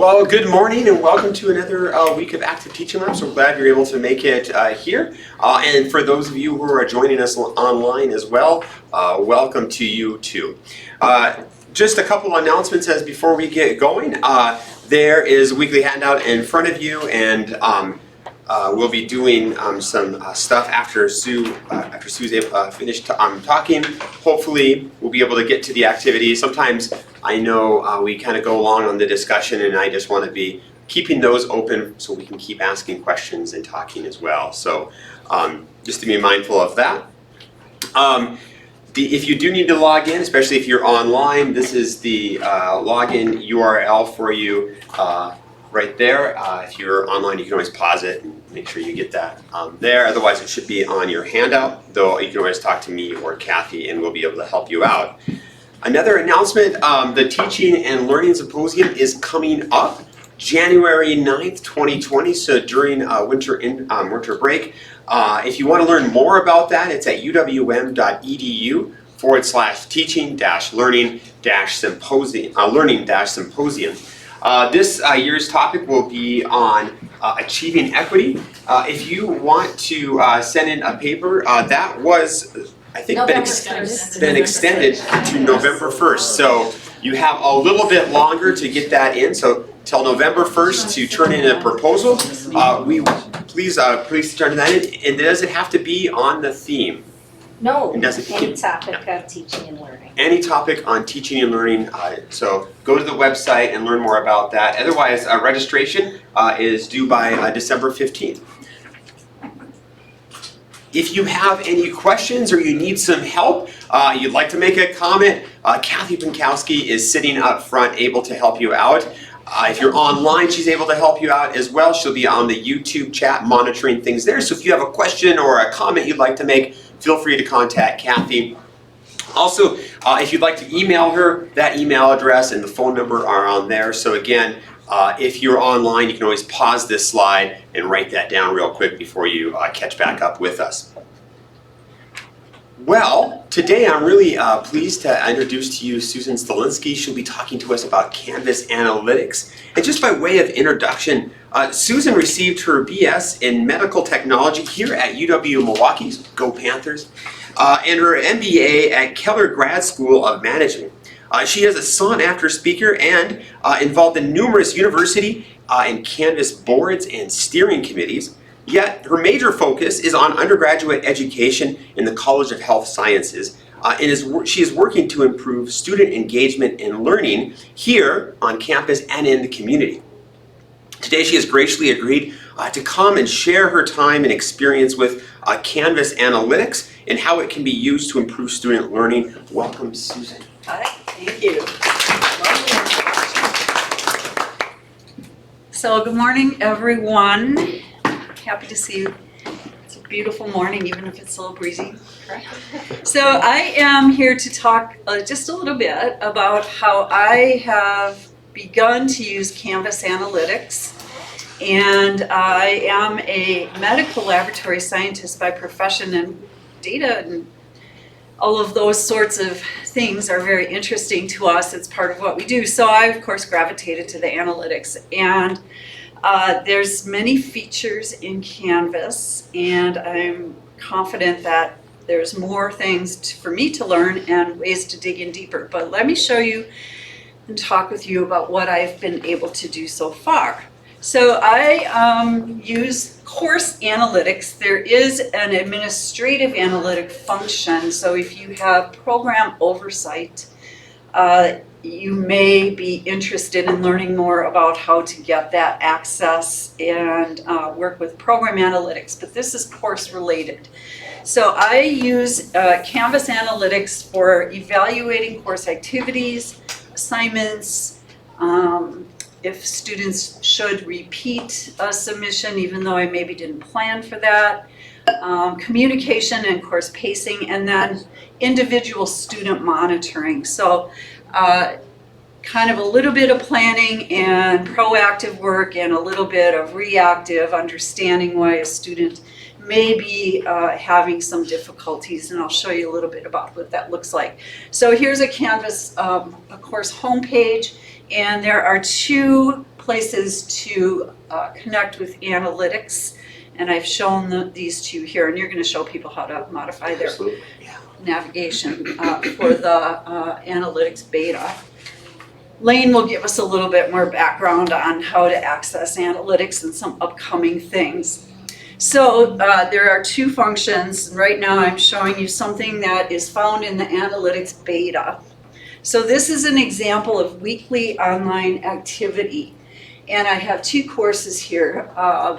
Well, good morning and welcome to another week of Active Teaching Labs. We're glad you're able to make it here. And for those of you who are joining us online as well, welcome to you too. Just a couple announcements as before we get going. There is a weekly handout in front of you, and we'll be doing some stuff after Sue's finished talking. Hopefully we'll be able to get to the activity. Sometimes I know we kind of go along on the discussion, and I just want to be keeping those open so we can keep asking questions and talking as well. So just to be mindful of that. If you do need to log in, especially if you're online, this is the login URL for you right there. If you're online, you can always pause it and make sure you get that there. Otherwise, it should be on your handout, though you can always talk to me or Kathy and we'll be able to help you out. Another announcement, the Teaching and Learning Symposium is coming up January 9th, 2020, so during winter break. If you want to learn more about that, it's at uwm.edu/learning-symposium. This year's topic will be on achieving equity. If you want to send in a paper, that was, I think, been extended to November 1st. So you have a little bit longer to get that in. So till November 1st to turn in a proposal. Please turn that in. And does it have to be on the theme? No, any topic of teaching and learning. Any topic on teaching and learning. So go to the website and learn more about that. Otherwise, registration is due by December 15th. If you have any questions or you need some help, you'd like to make a comment, Kathy Pankowski is sitting up front able to help you out. If you're online, she's able to help you out as well. She'll be on the YouTube chat monitoring things there. So if you have a question or a comment you'd like to make, feel free to contact Kathy. Also, if you'd like to email her, that email address and the phone number are on there. So again, if you're online, you can always pause this slide and write that down real quick before you catch back up with us. Well, today I'm really pleased to introduce to you Susan Stalinsky. She'll be talking to us about Canvas Analytics. And just by way of introduction, Susan received her BS in Medical Technology here at UW-Milwaukee, go Panthers, and her MBA at Keller Grad School of Management. She is a sought-after speaker and involved in numerous university and Canvas boards and steering committees. Yet her major focus is on undergraduate education in the College of Health Sciences, and she is working to improve student engagement and learning here on campus and in the community. Today she has graciously agreed to come and share her time and experience with Canvas Analytics and how it can be used to improve student learning. Welcome, Susan. Hi, thank you. So good morning, everyone. Happy to see you. It's a beautiful morning, even if it's a little breezy. So I am here to talk just a little bit about how I have begun to use Canvas Analytics. And I am a medical laboratory scientist by profession, and data and all of those sorts of things are very interesting to us. It's part of what we do. So I, of course, gravitated to the analytics. And there's many features in Canvas, and I'm confident that there's more things for me to learn and ways to dig in deeper. But let me show you and talk with you about what I've been able to do so far. So I use course analytics. There is an administrative analytic function. So if you have program oversight, you may be interested in learning more about how to get that access and work with program analytics, but this is course related. So I use Canvas Analytics for evaluating course activities, assignments, if students should repeat a submission, even though I maybe didn't plan for that, communication and course pacing, and then individual student monitoring. So kind of a little bit of planning and proactive work and a little bit of reactive understanding why a student may be having some difficulties, and I'll show you a little bit about what that looks like. So here's a Canvas, a course homepage, and there are two places to connect with analytics. And I've shown these two here, and you're going to show people how to modify their Absolutely. Yeah. navigation for the analytics beta. Lane will give us a little bit more background on how to access analytics and some upcoming things. So there are two functions. Right now I'm showing you something that is found in the analytics beta. So this is an example of weekly online activity. And I have two courses here.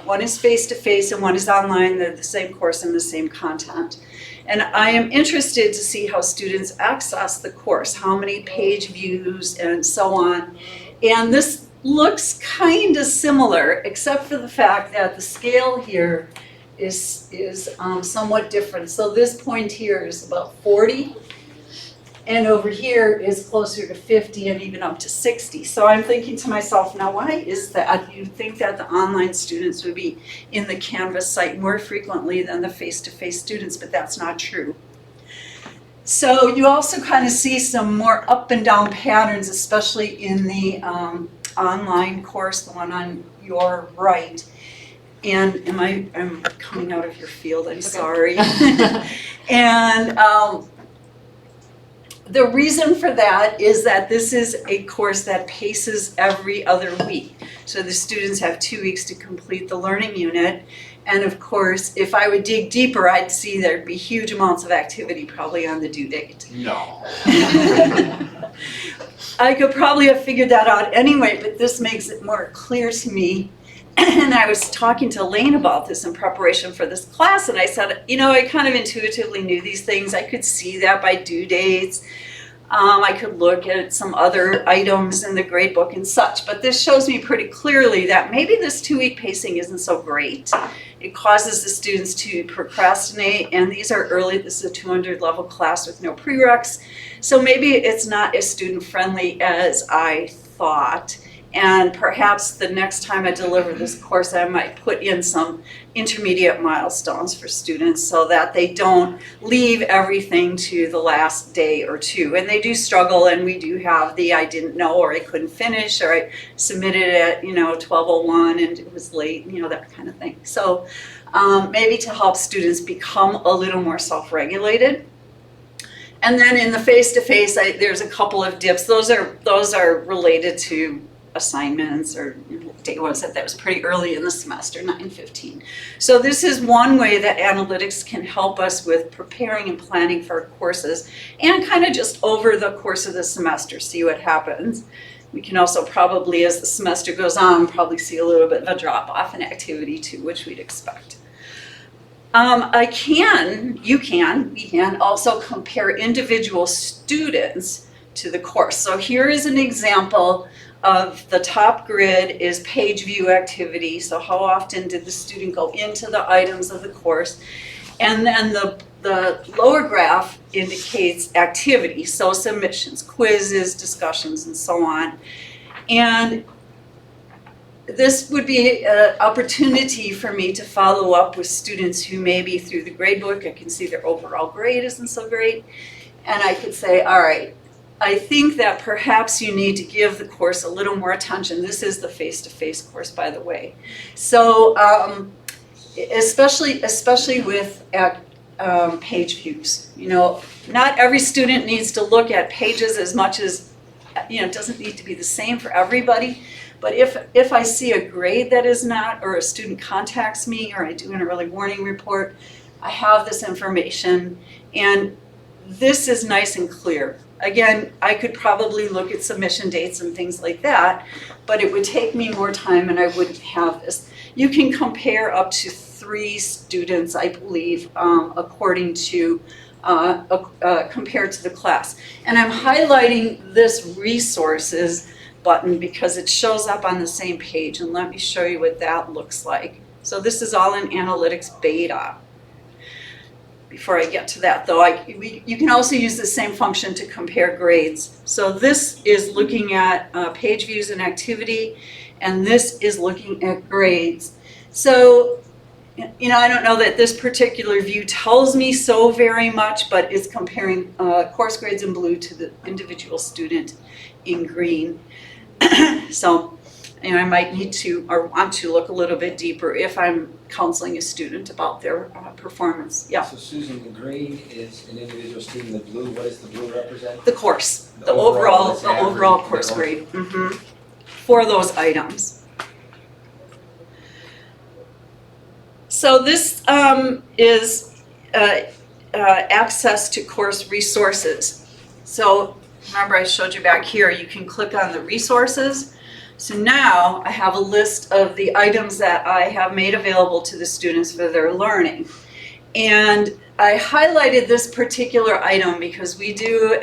One is face-to-face and one is online. They're the same course and the same content. And I am interested to see how students access the course, how many page views and so on. And this looks kind of similar, except for the fact that the scale here is somewhat different. So this point here is about 40. And over here is closer to 50 and even up to 60. So I'm thinking to myself, now why is that? You'd think that the online students would be in the Canvas site more frequently than the face-to-face students, but that's not true. So you also kind of see some more up and down patterns, especially in the online course, the one on your right. And I'm coming out of your field, I'm sorry. And the reason for that is that this is a course that paces every other week. So the students have 2 weeks to complete the learning unit. And of course, if I would dig deeper, I'd see there'd be huge amounts of activity probably on the due date. No. I could probably have figured that out anyway, but this makes it more clear to me. And I was talking to Lane about this in preparation for this class, and I said, you know, I kind of intuitively knew these things. I could see that by due dates. I could look at some other items in the gradebook and such, but this shows me pretty clearly that maybe this 2-week pacing isn't so great. It causes the students to procrastinate, and these are early. This is a 200 level class with no prereqs, so maybe it's not as student friendly as I thought. And perhaps the next time I deliver this course, I might put in some intermediate milestones for students so that they don't leave everything to the last day or two. And they do struggle, and we do have the I didn't know, or I couldn't finish, or I submitted it at 12:01 and it was late, that kind of thing. So maybe to help students become a little more self-regulated. And then in the face-to-face, there's a couple of dips. Those are related to assignments or day was that was pretty early in the semester, 9:15. So this is one way that analytics can help us with preparing and planning for our courses and kind of just over the course of the semester, see what happens. We can also probably, as the semester goes on, probably see a little bit of a drop off in activity too, which we'd expect. We can also compare individual students to the course. So here is an example of the top grid is page view activity. So how often did the student go into the items of the course? And then the lower graph indicates activity. So submissions, quizzes, discussions, and so on. And this would be an opportunity for me to follow up with students who maybe through the gradebook, I can see their overall grade isn't so great. And I could say, all right, I think that perhaps you need to give the course a little more attention. This is the face-to-face course, by the way. So especially with page views, not every student needs to look at pages as much as, it doesn't need to be the same for everybody. But if I see a grade that is not, or a student contacts me, or I do an early warning report, I have this information, and this is nice and clear. Again, I could probably look at submission dates and things like that, but it would take me more time and I wouldn't have this. You can compare up to 3 students, I believe, according to, compared to the class. And I'm highlighting this resources button because it shows up on the same page, and let me show you what that looks like. So this is all in Analytics Beta. Before I get to that though, you can also use the same function to compare grades. So this is looking at page views and activity, and this is looking at grades. So, I don't know that this particular view tells me so very much, but it's comparing course grades in blue to the individual student in green. So And I might need to or want to look a little bit deeper if I'm counseling a student about their performance. Yeah. So Susan, the grade is an individual student, the blue, what does the blue represent? The course, The the overall, overall, it's the average, overall the course overall. grade, for those items. So this is access to course resources. So remember I showed you back here, you can click on the resources. So now I have a list of the items that I have made available to the students for their learning. And I highlighted this particular item because we do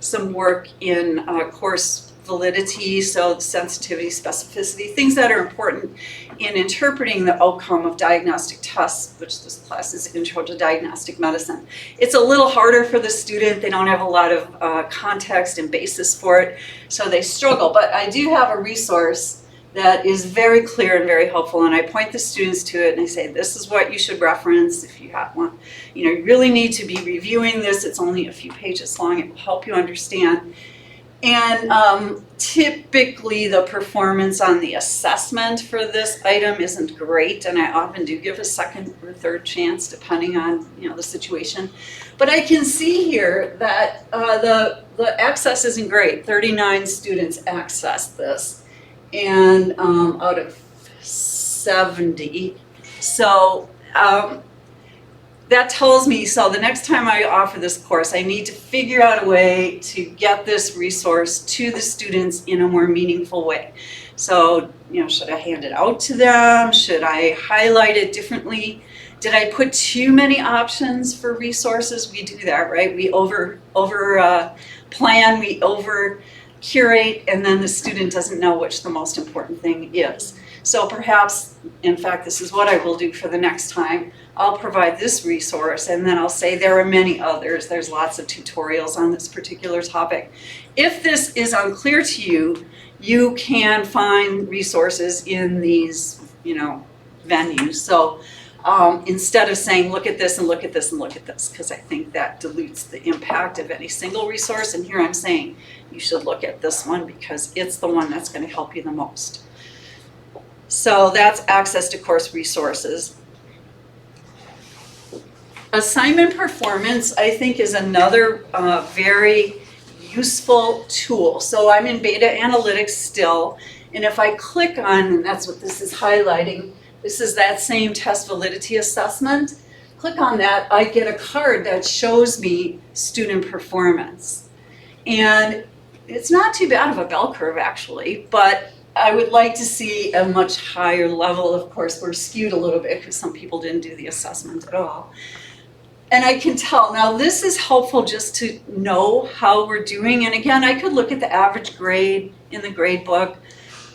some work in course validity, so sensitivity, specificity, things that are important in interpreting the outcome of diagnostic tests, which this class is Intro to Diagnostic Medicine. It's a little harder for the student. They don't have a lot of context and basis for it, so they struggle. But I do have a resource that is very clear and very helpful, and I point the students to it and I say, this is what you should reference if you have one. You really need to be reviewing this. It's only a few pages long. It will help you understand. And typically the performance on the assessment for this item isn't great, and I often do give a second or third chance depending on the situation. But I can see here that the access isn't great. 39 students accessed this, and out of 70. So that tells me, so the next time I offer this course, I need to figure out a way to get this resource to the students in a more meaningful way. So, should I hand it out to them? Should I highlight it differently? Did I put too many options for resources? We do that, right? We over plan, we over curate, and then the student doesn't know which the most important thing is. So perhaps, in fact, this is what I will do for the next time. I'll provide this resource, and then I'll say there are many others. There's lots of tutorials on this particular topic. If this is unclear to you, you can find resources in these, venues. So instead of saying, look at this and look at this and look at this, because I think that dilutes the impact of any single resource. And here I'm saying you should look at this one because it's the one that's going to help you the most. So that's access to course resources. Assignment performance, I think, is another very useful tool. So I'm in beta analytics still, and if I click on, and that's what this is highlighting, this is that same test validity assessment. Click on that, I get a card that shows me student performance. And it's not too bad of a bell curve actually, but I would like to see a much higher level. Of course, we're skewed a little bit because some people didn't do the assessment at all. And I can tell, now this is helpful just to know how we're doing. And again, I could look at the average grade in the grade book.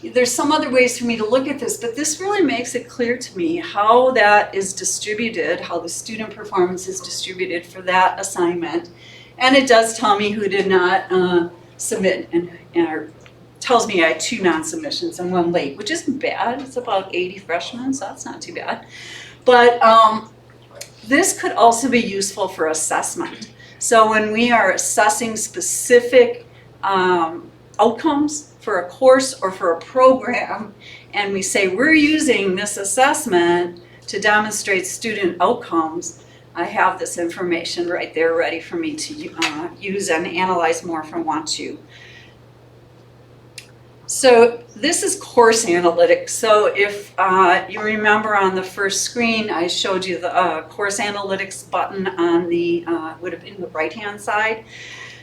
There's some other ways for me to look at this, but this really makes it clear to me how that is distributed, how the student performance is distributed for that assignment. And it does tell me who did not submit and tells me I had 2 non-submissions and 1 late, which isn't bad. It's about 80 freshmen, so that's not too bad. But this could also be useful for assessment. So when we are assessing specific outcomes for a course or for a program, and we say we're using this assessment to demonstrate student outcomes, I have this information right there ready for me to use and analyze more if I want to. So this is course analytics. So if you remember on the first screen, I showed you the course analytics button on the, would have been the right-hand side.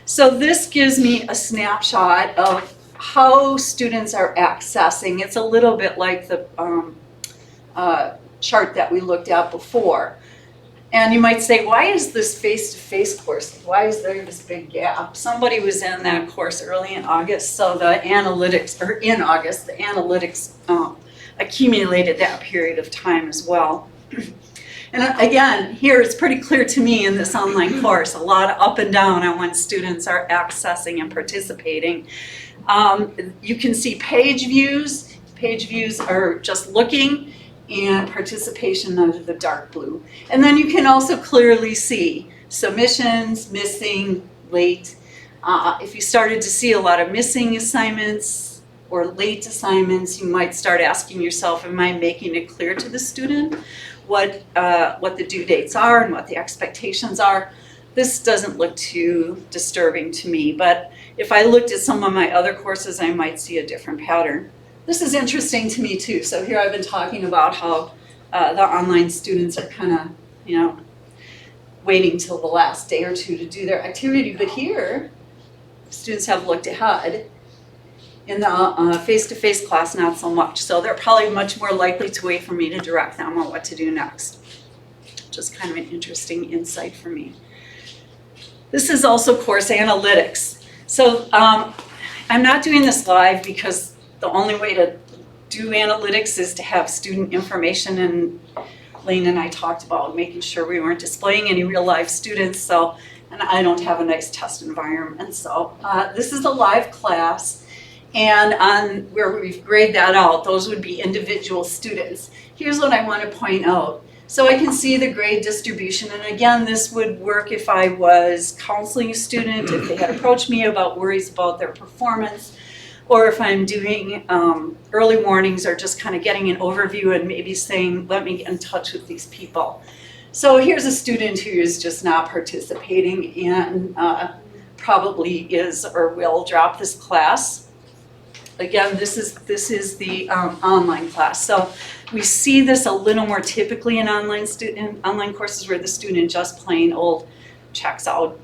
So this gives me a snapshot of how students are accessing. It's a little bit like the chart that we looked at before. And you might say, why is this face-to-face course? Why is there this big gap? Somebody was in that course early in August, so the analytics, or in August, the analytics accumulated that period of time as well. And again, here it's pretty clear to me in this online course, a lot of up and down on when students are accessing and participating. You can see page views. Page views are just looking, and participation under the dark blue. And then you can also clearly see submissions, missing, late. If you started to see a lot of missing assignments, or late assignments, you might start asking yourself, am I making it clear to the student what the due dates are and what the expectations are? This doesn't look too disturbing to me, but if I looked at some of my other courses, I might see a different pattern. This is interesting to me too. So here I've been talking about how the online students are kind of, you know, waiting till the last day or two to do their activity, but here students have looked ahead. In the face-to-face class, not so much. So they're probably much more likely to wait for me to direct them on what to do next. Just kind of an interesting insight for me. This is also course analytics. So I'm not doing this live because the only way to do analytics is to have student information, and Lane and I talked about making sure we weren't displaying any real life students, and I don't have a nice test environment. So this is a live class, and on where we've graded that out, those would be individual students. Here's what I want to point out. So I can see the grade distribution, and again, this would work if I was counseling a student, if they had approached me about worries about their performance, or if I'm doing early warnings or just kind of getting an overview and maybe saying, let me get in touch with these people. So here's a student who is just not participating and probably is or will drop this class. Again, this is the online class. So we see this a little more typically in online courses where the student just plain old checks out.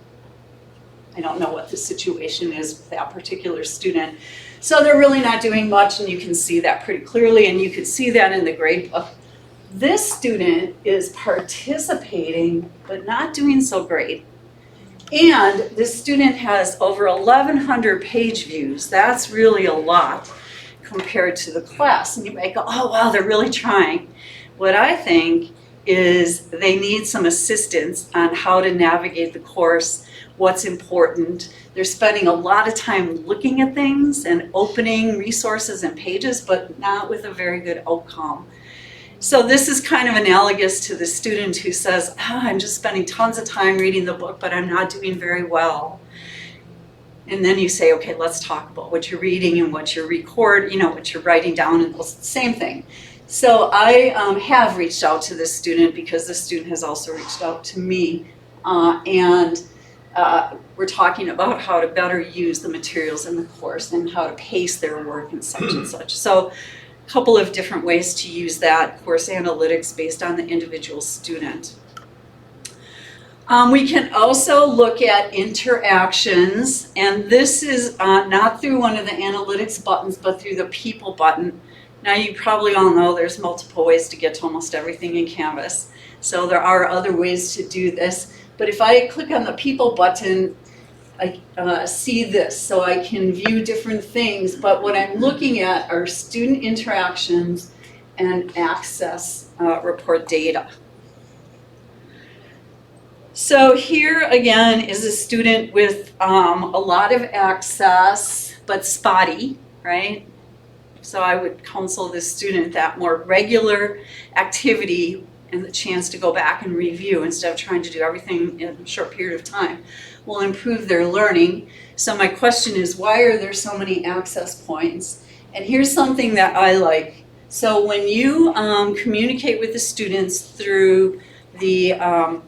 I don't know what the situation is with that particular student. So they're really not doing much, and you can see that pretty clearly, and you can see that in the grade book. This student is participating, but not doing so great. And this student has over 1,100 page views. That's really a lot compared to the class. And you might go, oh wow, they're really trying. What I think is they need some assistance on how to navigate the course, what's important. They're spending a lot of time looking at things and opening resources and pages, but not with a very good outcome. So this is kind of analogous to the student who says, I'm just spending tons of time reading the book, but I'm not doing very well. And then you say, okay, let's talk about what you're reading and what you're what you're writing down, and it's the same thing. So I have reached out to this student because this student has also reached out to me, and we're talking about how to better use the materials in the course and how to pace their work and such and such. So a couple of different ways to use that course analytics based on the individual student. We can also look at interactions, and this is not through one of the analytics buttons, but through the people button. Now you probably all know there's multiple ways to get to almost everything in Canvas. So there are other ways to do this, but if I click on the people button, I see this, so I can view different things, but what I'm looking at are student interactions and access report data. So here again is a student with a lot of access, but spotty, right? So I would counsel this student that more regular activity and the chance to go back and review instead of trying to do everything in a short period of time will improve their learning. So my question is, why are there so many access points? And here's something that I like. So when you communicate with the students through the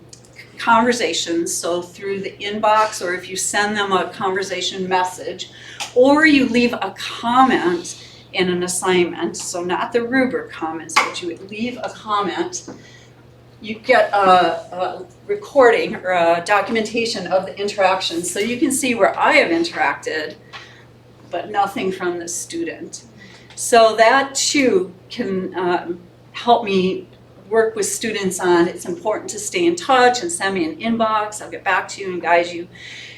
conversations, so through the inbox, or if you send them a conversation message, or you leave a comment in an assignment, so not the rubric comments, but you would leave a comment, you get a recording or a documentation of the interaction. So you can see where I have interacted, but nothing from the student. So that too can help me work with students on, it's important to stay in touch and send me an inbox, I'll get back to you and guide you,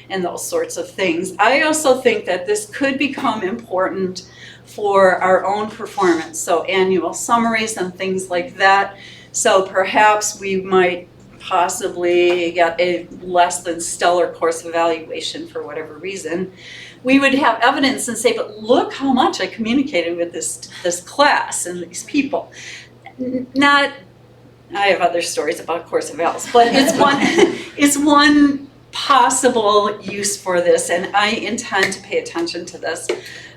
and those sorts of things. I also think that this could become important for our own performance, so annual summaries and things like that. So perhaps we might possibly get a less than stellar course evaluation for whatever reason. We would have evidence and say, but look how much I communicated with this class and these people. I have other stories about course evals, but it's one possible use for this, and I intend to pay attention to this.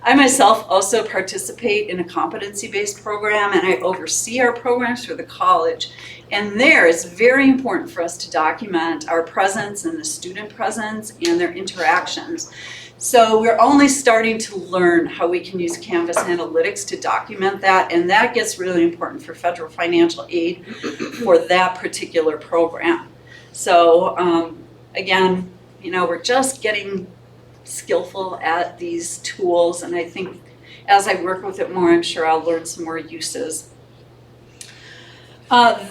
I myself also participate in a competency-based program, and I oversee our programs for the college. And there, it's very important for us to document our presence and the student presence and their interactions. So we're only starting to learn how we can use Canvas Analytics to document that, and that gets really important for federal financial aid for that particular program. So again, you know, we're just getting skillful at these tools, and I think as I work with it more, I'm sure I'll learn some more uses.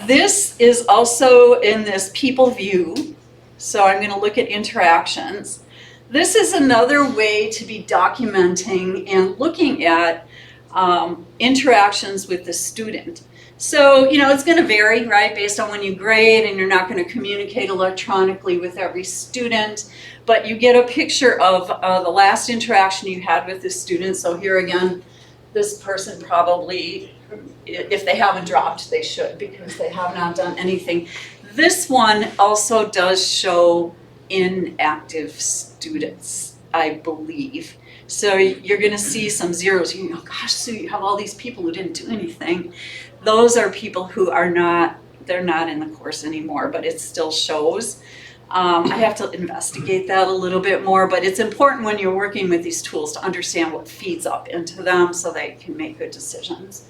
This is also in this people view, so I'm going to look at interactions. This is another way to be documenting and looking at interactions with the student. So, you know, it's going to vary, right, based on when you grade, and you're not going to communicate electronically with every student, but you get a picture of the last interaction you had with the student. So here again, this person probably, if they haven't dropped, they should, because they have not done anything. This one also does show inactive students, I believe. So you're going to see some zeros. You go, gosh, Sue, you have all these people who didn't do anything. Those are people who are not, they're not in the course anymore, but it still shows. I have to investigate that a little bit more, but it's important when you're working with these tools to understand what feeds up into them so they can make good decisions.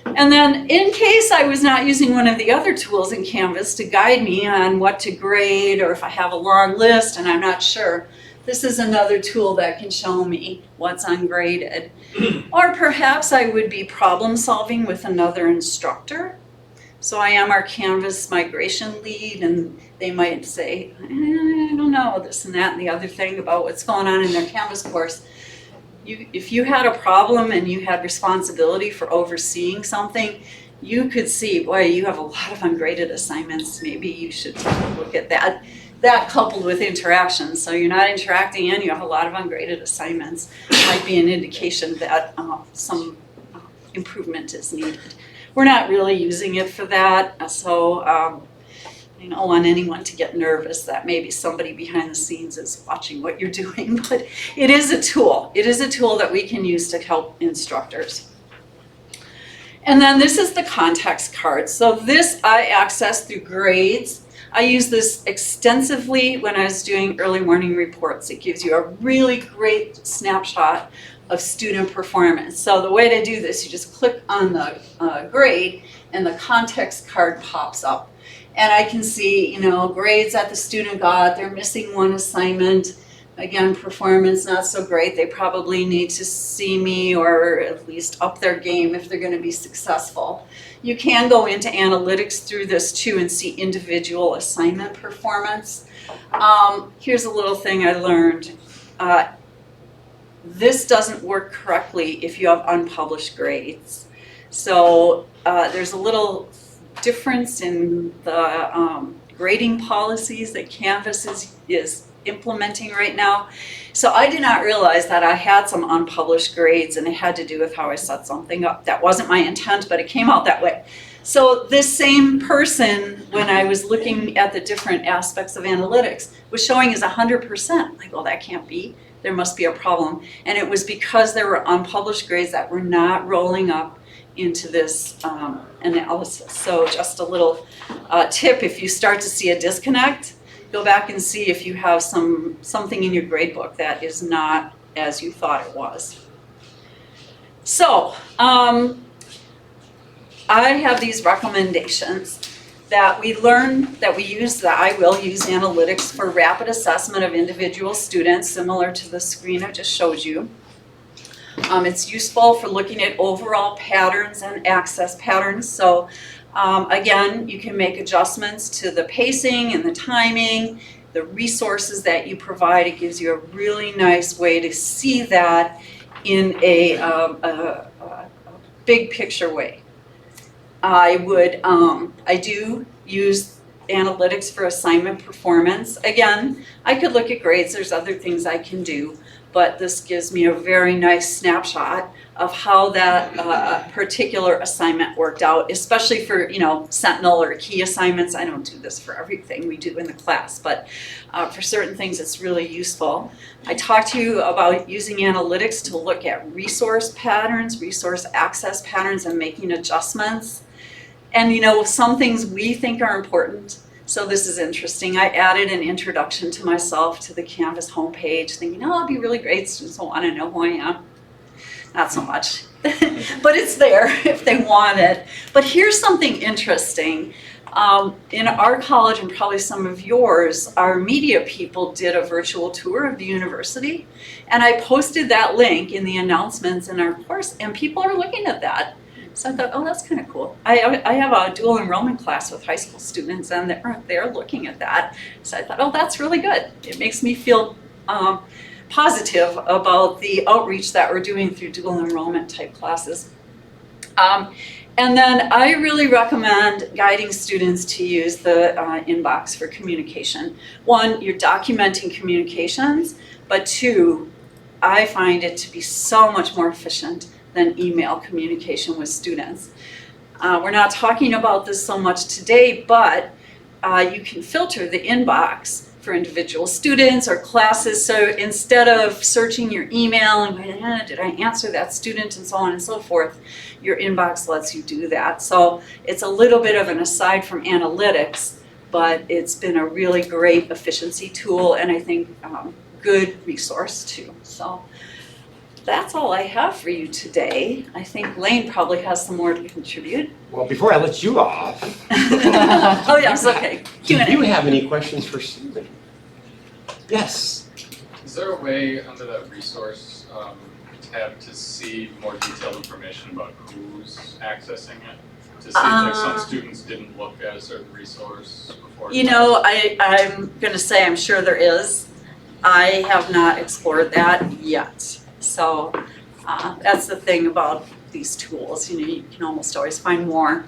And then in case I was not using one of the other tools in Canvas to guide me on what to grade, or if I have a long list and I'm not sure, this is another tool that can show me what's ungraded. Or perhaps I would be problem solving with another instructor. So I am our Canvas migration lead, and they might say, I don't know, this and that and the other thing about what's going on in their Canvas course. If you had a problem and you had responsibility for overseeing something, you could see, boy, you have a lot of ungraded assignments. Maybe you should take a look at that. That coupled with interactions, so you're not interacting and you have a lot of ungraded assignments, might be an indication that some improvement is needed. We're not really using it for that, so I don't want anyone to get nervous that maybe somebody behind the scenes is watching what you're doing, but it is a tool. It is a tool that we can use to help instructors. And then this is the context card. So this I access through grades. I use this extensively when I was doing early morning reports. It gives you a really great snapshot of student performance. So the way to do this, you just click on the grade and the context card pops up. And I can see, you know, grades that the student got, they're missing one assignment. Again, performance not so great. They probably need to see me or at least up their game if they're going to be successful. You can go into analytics through this too and see individual assignment performance. Here's a little thing I learned. This doesn't work correctly if you have unpublished grades. So there's a little difference in the grading policies that Canvas is implementing right now. So I did not realize that I had some unpublished grades, and it had to do with how I set something up. That wasn't my intent, but it came out that way. So this same person, when I was looking at the different aspects of analytics, was showing as 100%. Like, well, that can't be. There must be a problem. And it was because there were unpublished grades that were not rolling up into this analysis. So just a little tip, if you start to see a disconnect, go back and see if you have something in your grade book that is not as you thought it was. So I have these recommendations that we learn, that we use, that I will use analytics for rapid assessment of individual students, similar to the screen I just showed you. It's useful for looking at overall patterns and access patterns. So again, you can make adjustments to the pacing and the timing, the resources that you provide. It gives you a really nice way to see that in a big picture way. I do use analytics for assignment performance. Again, I could look at grades, there's other things I can do, but this gives me a very nice snapshot of how that particular assignment worked out, especially for, Sentinel or key assignments. I don't do this for everything we do in the class, but for certain things it's really useful. I talked to you about using analytics to look at resource patterns, resource access patterns, and making adjustments. And some things we think are important. So this is interesting. I added an introduction to myself to the Canvas homepage, thinking, it'd be really great. Students will want to know who I am. Not so much, but it's there if they want it. But here's something interesting. In our college, and probably some of yours, our media people did a virtual tour of the university. And I posted that link in the announcements in our course, and people are looking at that. So I thought, that's kind of cool. I have a dual enrollment class with high school students, and they're looking at that. So I thought, that's really good. It makes me feel positive about the outreach that we're doing through dual enrollment type classes. And then I really recommend guiding students to use the inbox for communication. One, you're documenting communications, but two, I find it to be so much more efficient than email communication with students. We're not talking about this so much today, but you can filter the inbox for individual students or classes. So instead of searching your email and going, did I answer that student and so on and so forth, your inbox lets you do that. So it's a little bit of an aside from analytics, but it's been a really great efficiency tool, and I think good resource too. So that's all I have for you today. I think Lane probably has some more to contribute. Well, before I let you off, Oh yes, okay. do Q&A. you have any questions for Susan? Yes. Is there a way under that resource tab to see more detailed information about who's accessing it? To see if like some students didn't look at a certain resource before? I'm gonna say I'm sure there is. I have not explored that yet. So that's the thing about these tools, you can almost always find more.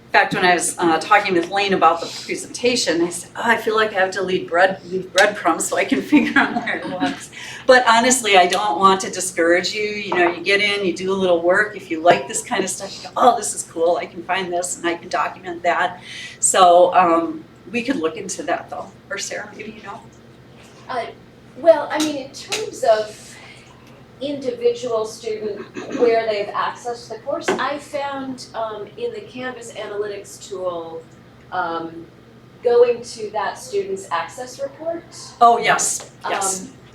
In fact, when I was talking with Lane about the presentation, I said, I feel like I have to leave breadcrumbs so I can figure out where it was. But honestly, I don't want to discourage you. You get in, you do a little work. If you like this kind of stuff, you go, this is cool. I can find this and I can document that. So we could look into that though. Or Sarah, maybe you know? Well, I mean, in terms of individual student where they've accessed the course, I found in the Canvas Analytics tool, going to that student's access report. Oh, yes,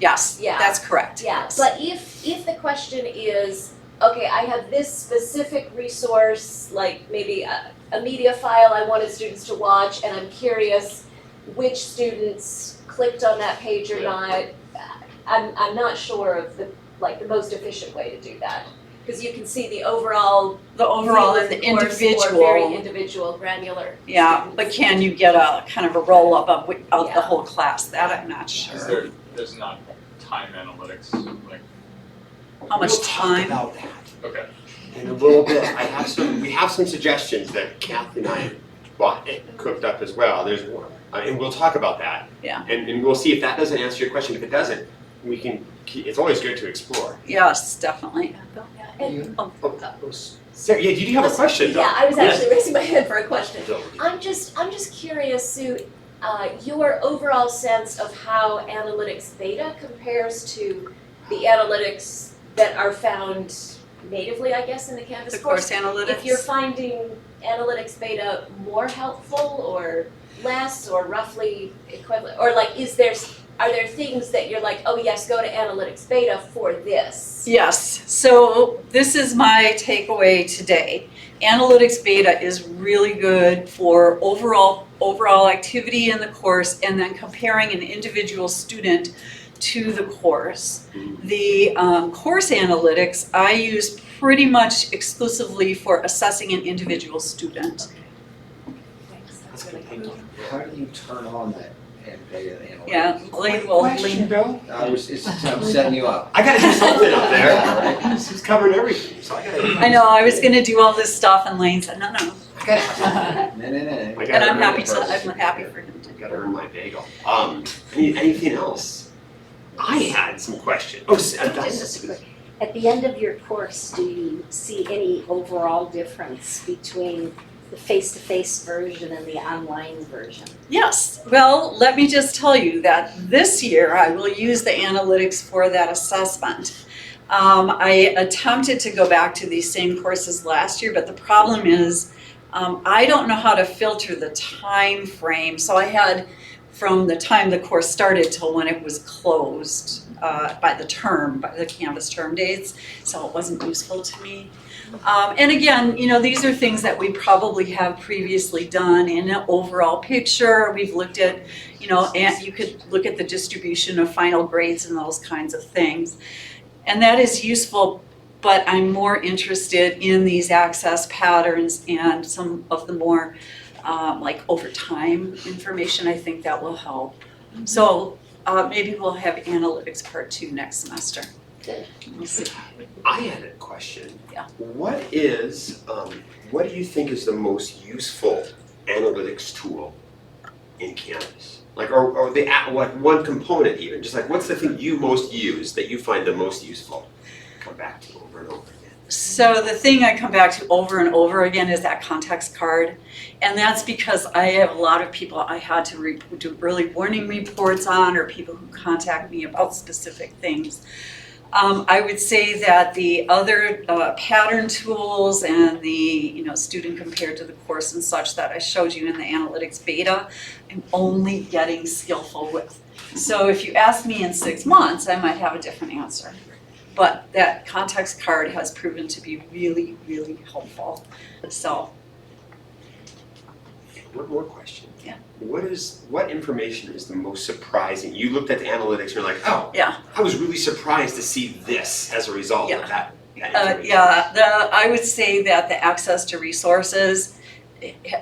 yes, yeah. That's correct. Yeah, Yes. but if the question is, okay, I have this specific resource, like maybe a media file I wanted students to watch, and I'm curious which students clicked on that page or not, I'm not sure of the most efficient way to do that. Because you can see the overall and the view of course, individual. or very individual, granular. Yeah, students. but can you get a kind of a roll up of Yeah. the whole class? That I'm not sure. There's not time analytics, like, How much We'll talk time? about that okay. in a little bit. We have some suggestions that Kathy and I cooked up as well. There's one, and we'll talk about that. Yeah. And we'll see if that doesn't answer your question. If it doesn't, we can. It's always good to explore. Yes, definitely. And- Sarah, did you have a question? Yeah, I was actually raising my hand for a question. Go. I'm just curious, Sue, your overall sense of how analytics beta compares to the analytics that are found natively, I guess, in the Canvas The course analytics. If you're finding analytics beta more helpful or less or roughly equivalent, or are there things that you're like, oh yes, go to analytics beta for this? Yes, so this is my takeaway today. Analytics beta is really good for overall activity in the course and then comparing an individual student to the course. The course analytics I use pretty much exclusively for assessing an individual student. Thanks, that's really good. How do you turn on that and data analytics. Yeah, Lane will, Lane. Bill? I'm setting you up. I gotta do something up there. Yeah, right. This is covering everything, so I gotta. I know, I was gonna do all this stuff and Lane said, no. No. I gotta And I'm earn happy it to, first. I'm happy for him to I do gotta it. earn my bagel. Anything else? I had some questions. Oh, Just a quick, at the end of your course, do you see any overall difference between the face-to-face version and the online version? Yes, well, let me just tell you that this year I will use the analytics for that assessment. I attempted to go back to these same courses last year, but the problem is I don't know how to filter the time frame. So I had from the time the course started till when it was closed by the Canvas term dates, so it wasn't useful to me. And again, you know, these are things that we probably have previously done in an overall picture. We've looked at, you know, and you could look at the distribution of final grades and those kinds of things. And that is useful, but I'm more interested in these access patterns and some of the more like over time information. I think that will help. So maybe we'll have analytics part 2 next semester. Good. We'll see. I had a question. Yeah. What do you think is the most useful analytics tool in Canvas? Like, or what one component even? Just like, what's the thing you most use that you find the most useful? Come back to over and over again. So the thing I come back to over and over again is that context card. And that's because I have a lot of people I had to do early warning reports on, or people who contact me about specific things. I would say that the other pattern tools and the, you know, student compared to the course and such that I showed you in the analytics beta, I'm only getting skillful with. So if you ask me in 6 months, I might have a different answer. But that context card has proven to be really, really helpful. So, One more question. Yeah. What information is the most surprising? You looked at the analytics and you're like, oh, yeah. I was really surprised to see this as a result Yeah. of that information. I would say that the access to resources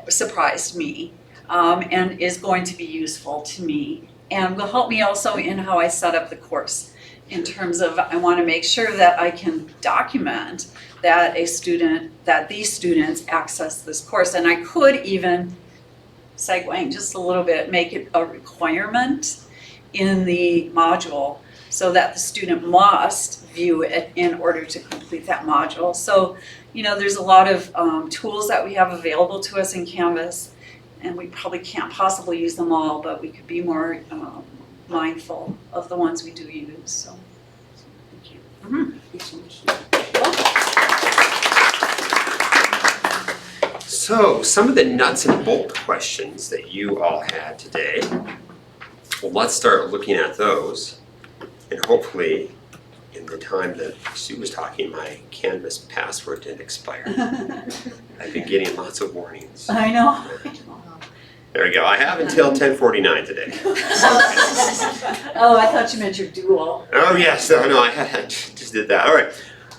surprised me and is going to be useful to me and will help me also in how I set up the course in terms of I want to make sure that I can document that these students access this course, and I could even segueing just a little bit, make it a requirement in the module so that the student must view it in order to complete that module. So, you know, there's a lot of tools that we have available to us in Canvas, and we probably can't possibly use them all, but we could be more mindful of the ones we do use, so. Thank you. So, some of the nuts and bolt questions that you all had today, well, let's start looking at those. And hopefully, in the time that Sue was talking, my Canvas password didn't expire. I've been getting lots of warnings. I know. There we go. I have until 10:49 today. Oh, I thought you meant your dual. Oh yes, no, I just did that. All right.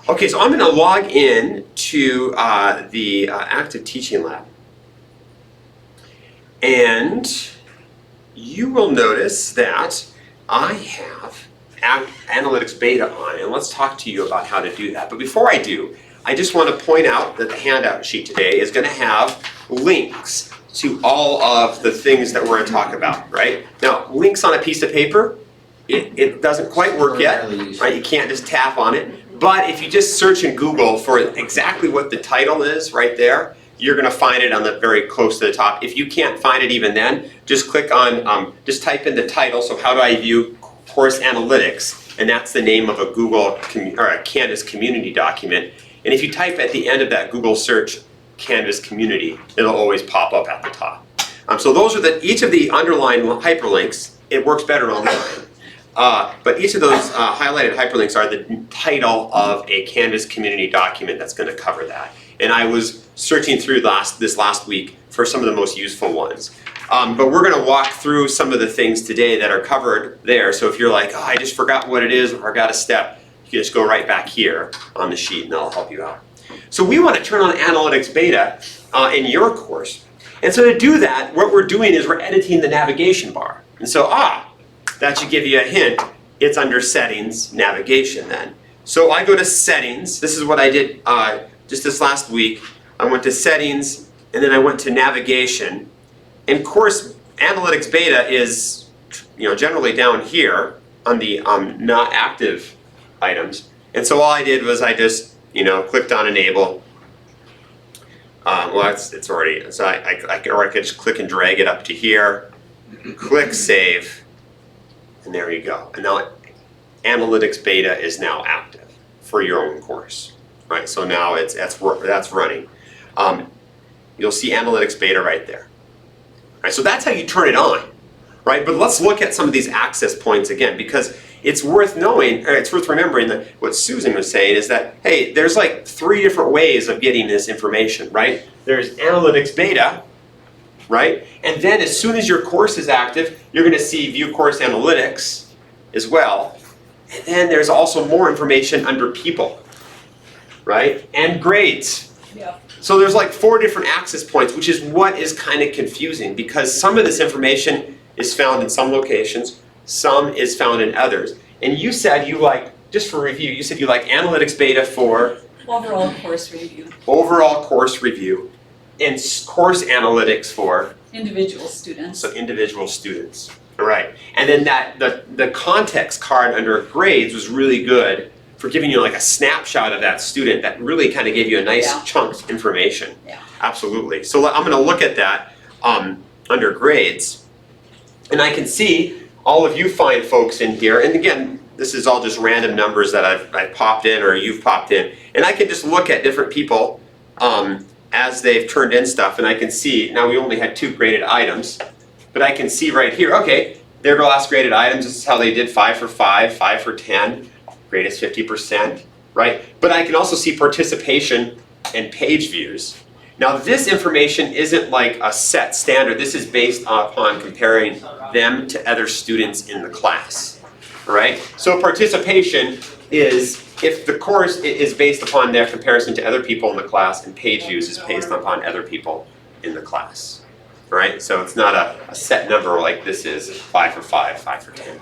Okay, so I'm going to log in to the Active Teaching Lab. And you will notice that I have Analytics Beta on, and let's talk to you about how to do that. But before I do, I just want to point out that the handout sheet today is going to have links to all of the things that we're going to talk about, right? Now, links on a piece of paper, it doesn't quite work yet, right? You can't just tap on it. But if you just search in Google for exactly what the title is right there, you're going to find it on the very close to the top. If you can't find it even then, just click on, just type in the title, so how do I view course analytics? And that's the name of a Google or a Canvas community document. And if you type at the end of that Google search, Canvas community, it'll always pop up at the top. So those are each of the underlined hyperlinks. It works better online. But each of those highlighted hyperlinks are the title of a Canvas community document that's going to cover that. And I was searching through this last week for some of the most useful ones. But we're going to walk through some of the things today that are covered there. So if you're like, oh, I just forgot what it is, or I got a step, you can just go right back here on the sheet and that'll help you out. So we want to turn on Analytics Beta in your course. And so to do that, what we're doing is we're editing the navigation bar. And so, that should give you a hint. It's under settings, navigation then. So I go to settings. This is what I did just this last week. I went to settings and then I went to navigation. And course analytics beta is, generally down here on the not active items. And so all I did was I just, clicked on enable. It's already, so I could just click and drag it up to here, click save, and there you go. And now analytics beta is now active for your own course, right? So now that's running. You'll see analytics beta right there. Right, so that's how you turn it on, right? But let's look at some of these access points again, because it's worth knowing, or it's worth remembering that what Susan was saying is that, hey, there's like 3 different ways of getting this information, right? There's analytics beta, right? And then as soon as your course is active, you're going to see view course analytics as well. And then there's also more information under people, right? And grades. Yeah. So there's like 4 different access points, which is what is kind of confusing, because some of this information is found in some locations, some is found in others. And you said you like, just for review, you said you like analytics beta for Overall course review, overall course review and course analytics for individual students. so individual students. All right. And then the context card under grades was really good for giving you like a snapshot of that student that really kind of gave you a nice Yeah. chunk of information. Yeah. Absolutely. So I'm going to look at that under grades. And I can see all of you fine folks in here. And again, this is all just random numbers that I've popped in or you've popped in. And I can just look at different people as they've turned in stuff. And I can see, now we only had 2 graded items. But I can see right here, okay, their last graded items, this is how they did 5 for 5, 5 for 10, greatest 50%, right? But I can also see participation and page views. Now this information isn't like a set standard, this is based upon comparing them to other students in the class, right? So participation is if the course is based upon their comparison to other people in the class, and page views is based upon other people in the class. Right? So it's not a set number like this is 5 for 5, 5 for 10.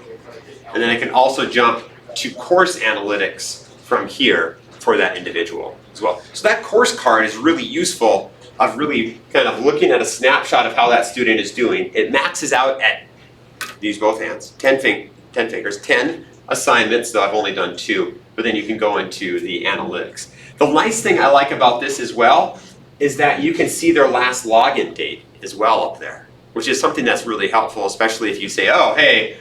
And then I can also jump to course analytics from here for that individual as well. So that course card is really useful of really kind of looking at a snapshot of how that student is doing. It maxes out at, use both hands, 10 fingers, 10 assignments, though I've only done 2, but then you can go into the analytics. The nice thing I like about this as well is that you can see their last login date as well up there, which is something that's really helpful, especially if you say, oh, hey,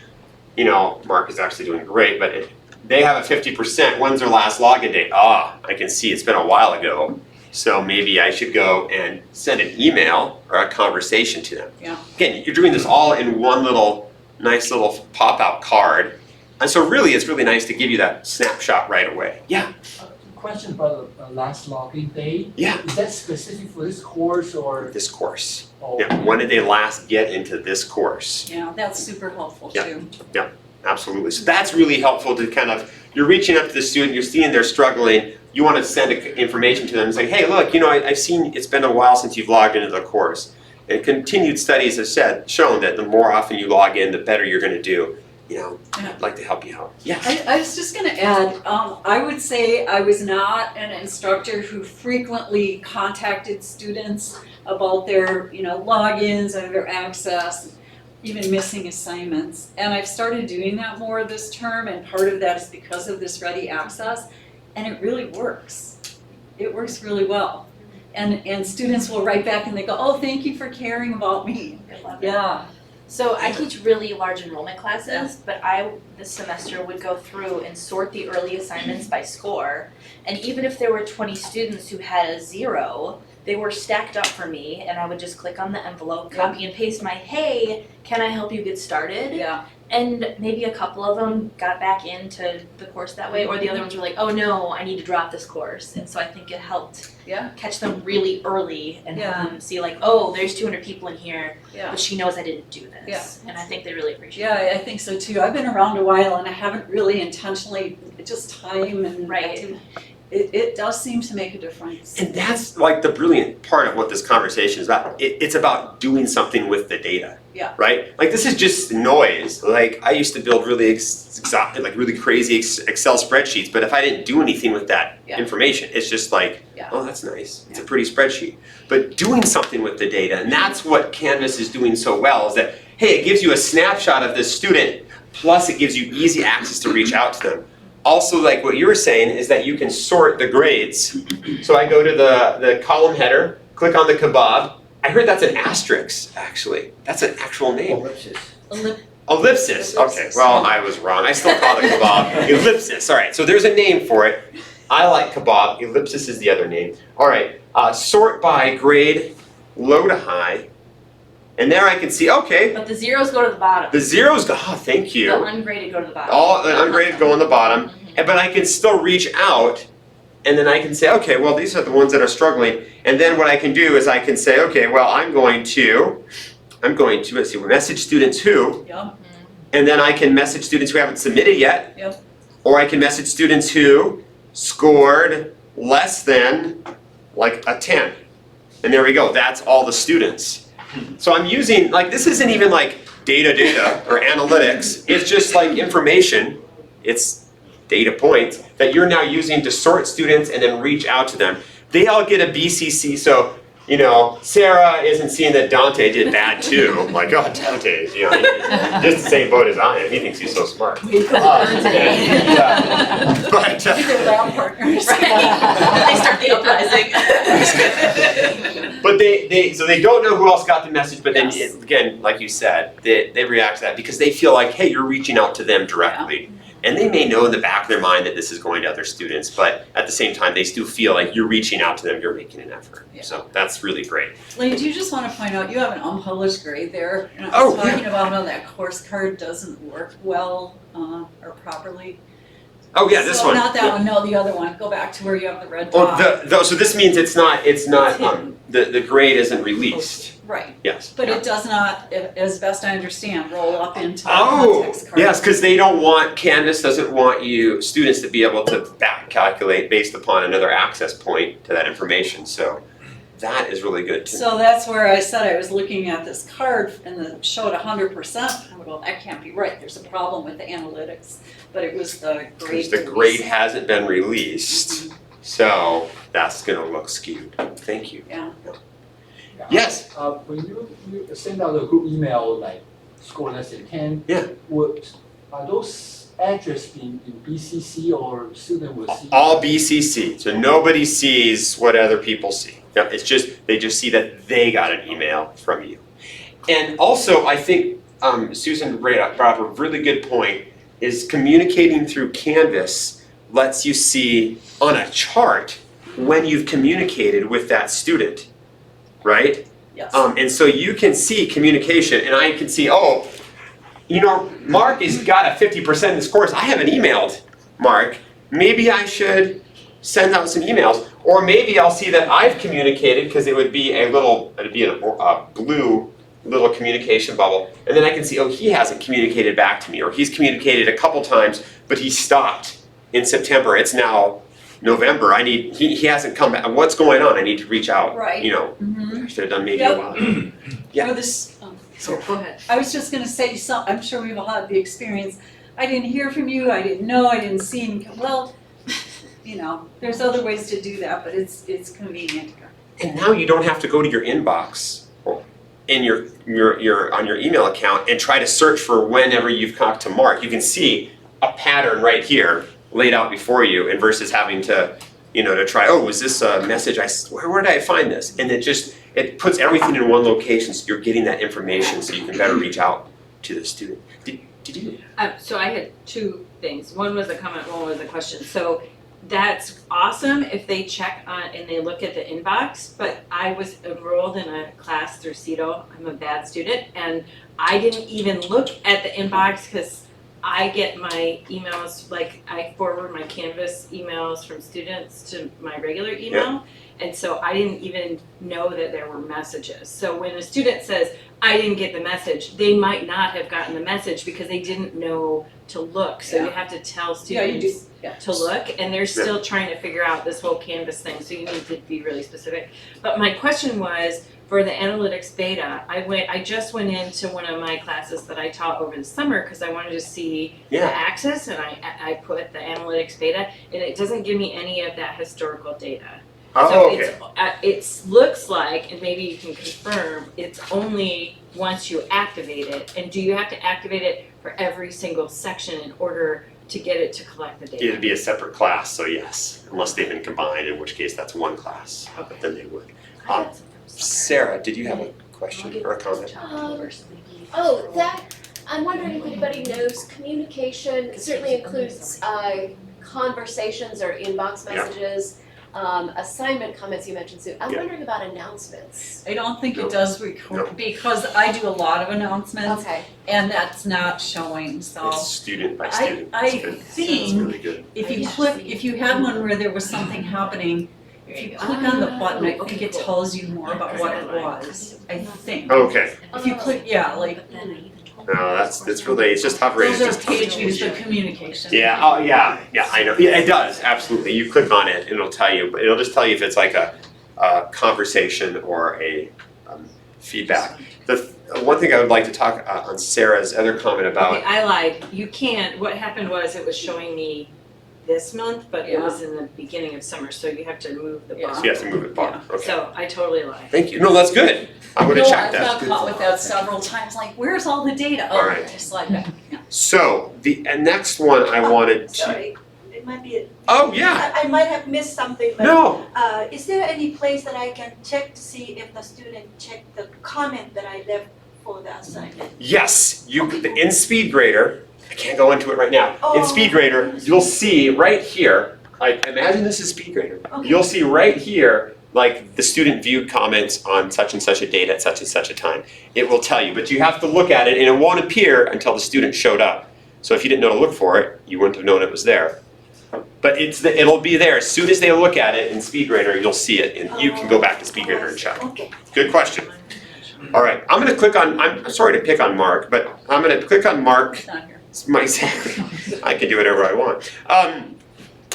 Mark is actually doing great, but they have a 50%, when's their last login date? I can see it's been a while ago, so maybe I should go and send an email or a conversation to them. Yeah. Again, you're doing this all in one nice little pop-out card, and so really it's really nice to give you that snapshot right away. Yeah. Question about the last login date. Yeah. Is that specific for this course or? This course. Oh, Yeah. When did they last get into this course? Yeah, that's super helpful Yeah. too. Absolutely. So that's really helpful to kind of, you're reaching up to the student, you're seeing they're struggling, you want to send information to them and say, hey, look, I've seen it's been a while since you've logged into the course. And continued studies have shown that the more often you log in, the better you're going to do. I'd like to help you out. Yes. I was just going to add, I would say I was not an instructor who frequently contacted students about their, logins and their access, even missing assignments. And I've started doing that more this term, and part of that is because of this Ready Access, and it really works. It works really well. And students will write back and they go, oh, thank you for caring about me. Yeah. So I teach really large enrollment classes, but I, this semester, would go through and sort the early assignments by score. And even if there were 20 students who had a 0, they were stacked up for me, and I would just click on the envelope, copy and paste my, hey, can I help you get started? Yeah. And maybe a couple of them got back into the course that way, or the other ones were like, oh no, I need to drop this course. And so I think it helped Yeah. catch them really early and Yeah. have them see like, oh, there's 200 people in here, Yeah. but she knows I didn't do this. And I think they really appreciate it. Yeah, I think so too. I've been around a while and I haven't really intentionally, just time and Right. activity. it does seem to make a difference. And that's like the brilliant part of what this conversation is about. It's about doing something with the data. Yeah. Right? Like this is just noise. Like I used to build really really crazy Excel spreadsheets, but if I didn't do anything with that Yeah. information, it's just like, Yeah. oh, that's nice. It's a pretty spreadsheet. But doing something with the data, and that's what Canvas is doing so well, is that, hey, it gives you a snapshot of this student, plus it gives you easy access to reach out to them. Also, like what you were saying, is that you can sort the grades. So I go to the column header, click on the kebab. I heard that's an asterisk, actually. That's an actual name. Ellipsis. Okay, well, I was wrong. I still call it a kebab. Ellipsis. All right, so there's a name for it. I like kebab. Ellipsis is the other name. All right, sort by grade, low to high. And there I can see, okay, But the zeros go to the bottom. the zeros go, oh, thank The you. ungraded go to the bottom. All the ungraded go on the bottom. Mhm. But I can still reach out, and then I can say, okay, well, these are the ones that are struggling. And then what I can do is I can say, okay, well, I'm going to, let's see, message students who, Yep. and then I can message students who haven't submitted yet. Yep. Or I can message students who scored less than like a 10. And there we go, that's all the students. So I'm using, like, this isn't even like data or analytics, it's just like information, it's data points that you're now using to sort students and then reach out to them. They all get a BCC, so, you know, Sarah isn't seeing that Dante did bad too. I'm like, oh, Dante, you know, he's just the same boat as I am, he thinks he's so smart. But, They're lab partners. They start the uprising. But so they don't know who else got the message, but then Yes. again, like you said, they react to that because they feel like, hey, you're reaching out to them directly. And they may know in the back of their mind that this is going to other students, but at the same time, they still feel like you're reaching out to them, you're making an effort. Yeah. So that's really great. Lane, do you just want to point out, you have an unpublished grade there? And I Oh, was talking about how that course card doesn't work well or properly. Oh yeah, this So one. not that Yeah. one, no, the other one. Go back to where you have the red Oh, dot. so this means it's not the grade isn't released. Right, Yes. but yeah. it does not, as best I understand, roll up into the Oh, context card. yes, because they don't want, Canvas doesn't want students to be able to back calculate based upon another access point to that information, so that is really good too. So that's where I said I was looking at this card and it showed 100%. I'm like, well, that can't be right. There's a problem with the analytics. But it was the grade. Because the grade hasn't been released, so that's gonna look skewed. Thank you. Yeah. Yes. When you send out a group email, like score less than 10. Yeah. Are those addressed in BCC or student will see? All BCC, so nobody sees what other people see. Yep, it's just, they just see that they got an email from you. And also, I think Susan brought up a really good point, is communicating through Canvas lets you see on a chart when you've communicated with that student, right? Yes. And so you can see communication, and I can see, oh, you know, Mark has got a 50% in this course. I haven't emailed Mark. Maybe I should send out some emails, or maybe I'll see that I've communicated because it'd be a blue little communication bubble, and then I can see, oh, he hasn't communicated back to me, or he's communicated a couple times, but he stopped in September. It's now November. He hasn't come back. What's going on? I need to reach out. Right. You know, Mhm. I should have done maybe Yep. a while ago. Yeah. Or this, So go ahead. I was just gonna say, I'm sure we've all had the experience. I didn't hear from you, I didn't know, I didn't see him. Well, you know, there's other ways to do that, but it's convenient. And now you don't have to go to your inbox in your on your email account and try to search for whenever you've talked to Mark. You can see a pattern right here laid out before you, and versus having to, you know, to try, oh, was this a message where did I find this? And it puts everything in one location, so you're getting that information so you can better reach out to the student. Did you? So I had two things. One was a comment, one was a question. So that's awesome if they check on and they look at the inbox, but I was enrolled in a class through CETO. I'm a bad student, and I didn't even look at the inbox because I get my emails, like I forward my Canvas emails from students to my regular email. And so I didn't even know that there were messages. So when a student says, I didn't get the message, they might not have gotten the message because they didn't know to look. So you have to tell students to look, and they're still trying to figure out this whole Canvas thing, so you need to be really specific. But my question was, for the analytics beta, I just went into one of my classes that I taught over the summer because I wanted to see the access, and I put the analytics beta, and it doesn't give me any of that historical data. Oh, okay. So it looks like, and maybe you can confirm, it's only once you activate it. And do you have to activate it for every single section in order to get it to collect the data? It'd be a separate class, so yes, unless they've been combined, in which case that's one class, but then they would. Sarah, did you have a question or a comment? I'm wondering if anybody knows communication certainly includes conversations or inbox messages. Assignment comments you mentioned, Sue. I'm wondering about announcements. I don't think it does record, because I do a lot of announcements, Okay. and that's not showing, so. It's student by student. I That's good. think That's really good. if you had one where there was something happening, if you click on the button, I think it tells you more about what it was, I think. Okay, If you click, no, that's really, it's just hovering, it's those are just hovering. page views for communication. Yeah, oh, yeah, I know, yeah, it does, absolutely, you click on it, and it'll tell you, but it'll just tell you if it's like a conversation or a feedback. The one thing I would like to talk on Sarah's other comment about. Okay, I lied. You can't, what happened was it was showing me this month, but it was in the beginning of summer, so you have to move the bar. So you have to move it bar, okay. So I totally lied. Thank you, no, that's good, I would have checked that. I've got caught with that several times, like, where's all the data? All right. Just like, So, the next one I wanted to, Sorry, it might be, oh, yeah, I might have missed something, but no, is there any place that I can check to see if the student checked the comment that I left for the assignment? yes, in SpeedGrader, I can't go into it right now. In Oh. SpeedGrader, you'll see right here, I imagine this is SpeedGrader. Okay. You'll see right here, like the student viewed comments on such and such a date at such and such a time. It will tell you, but you have to look at it and it won't appear until the student showed up. So if you didn't know to look for it, you wouldn't have known it was there. But it'll be there. As soon as they look at it in SpeedGrader, you'll see it and you can go back to SpeedGrader and check. Okay. Good question. All right, I'm gonna click on, I'm sorry to pick on Mark, but I'm gonna click on Mark. it's not here. Exactly. I can do whatever I want.